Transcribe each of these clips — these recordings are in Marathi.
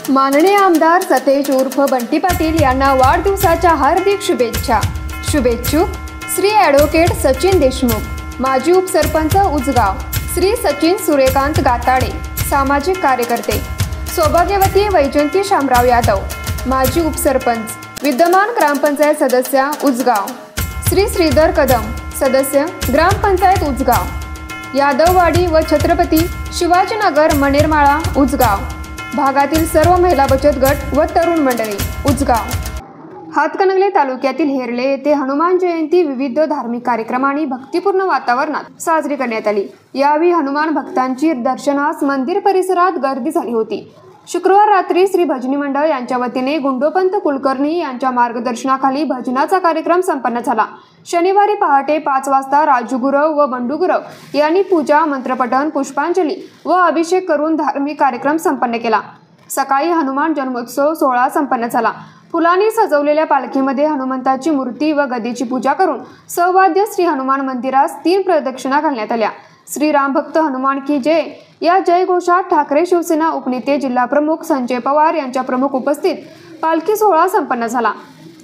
माननीय आमदार सतेज उर्फ बंटी पाटील यांना वाढदिवसाच्या हार्दिक शुभेच्छा। शुभेच्छुक श्री ॲडव्होकेट सचिन देशमुख, माजी उपसरपंच उजगाव, श्री सचिन सूर्यकांत गाताडे, सामाजिक कार्यकर्ते, सौभाग्यवती वैजंती शामराव यादव, माजी उपसरपंच, विद्यमान ग्रामपंचायत सदस्य उजगाव, श्री श्रीधर कदम, सदस्य ग्रामपंचायत उजगाव, यादववाडी व छत्रपती शिवाजीनगर मनेरमाळा उजगाव भागातील सर्व महिला बचत गट व तरुण मंडळी उजगाव। हातकणंगले तालुक्यातील हेरले येथे हनुमान जयंती विविध धार्मिक कार्यक्रमांनी भक्तिपूर्ण वातावरणात साजरी करण्यात आली। यावेळी हनुमान भक्तांची दर्शनास मंदिर परिसरात गर्दी झाली होती। शुक्रवार रात्री श्री भजनी मंडळ यांच्या वतीने गुंडोपंत कुलकर्णी यांच्या मार्गदर्शनाखाली भजनाचा कार्यक्रम संपन्न झाला। शनिवारी पहाटे 5 वाजता राजू गुरव व बंडू गुरव यांनी पूजा, मंत्रपठण, पुष्पांजली व अभिषेक करून धार्मिक कार्यक्रम संपन्न केला। सकाळी हनुमान जन्मोत्सव सोहळा संपन्न झाला। फुलांनी सजवलेल्या पालखीमध्ये हनुमंताची मूर्ती व गदीची पूजा करून सौवाद्य श्री हनुमान मंदिरास 3 प्रदक्षिणा घालण्यात आल्या। श्री राम भक्त हनुमान की जय या जयघोषात ठाकरे शिवसेना उपनेते जिल्हा प्रमुख संजय पवार यांच्या प्रमुख उपस्थित पालखी सोहळा संपन्न झाला।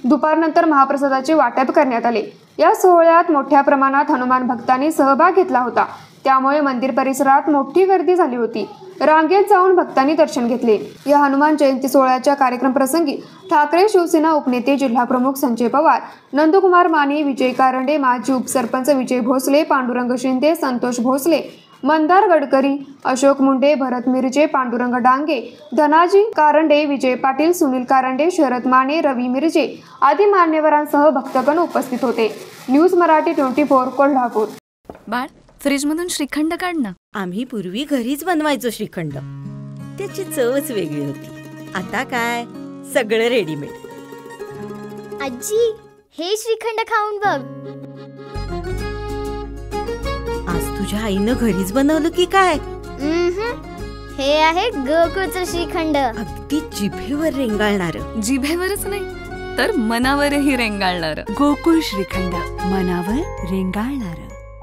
दुपारनंतर महाप्रसादाचे वाटप करण्यात आले। या सोहळ्यात मोठ्या प्रमाणात हनुमान भक्तांनी सहभाग घेतला होता, त्यामुळे मंदिर परिसरात मोठी गर्दी झाली होती। रांगेत जाऊन भक्तांनी दर्शन घेतले। या हनुमान जयंती सोहळ्याच्या कार्यक्रम प्रसंगी ठाकरे शिवसेना उपनेते जिल्हा प्रमुख संजय पवार, नंदकुमार माने, विजय कारंडे, माजी उपसरपंच विजय भोसले, पांडुरंग शिंदे, संतोष भोसले, मंदार गडकरी, अशोक मुंडे, भरत मिरजे, पांडुरंग डांगे, धनाजी कारंडे, विजय पाटील, सुनील कारंडे, शरद माने, रवी मिरजे आदी मान्यवरांसह भक्तगण उपस्थित होते। न्यूज मराठी 24 कोल्हापूर। बाळ, फ्रीज मधून श्रीखंड काढ ना। आम्ही पूर्वी घरीच बनवायचो श्रीखंड, त्याची चवच वेगळी होती। आता काय सगळं रेडीमेड। आजी, हे श्रीखंड खाऊन बघ। आज तुझ्या आईनं घरीच बनवलं की काय? हे आहे गोकुळचं श्रीखंड। अगदी जिभेवर रेंगाळणार। जिभेवरच नाही तर मनावरही रेंगाळणार। गोकुळ श्रीखंड, मनावर रेंगाळणार।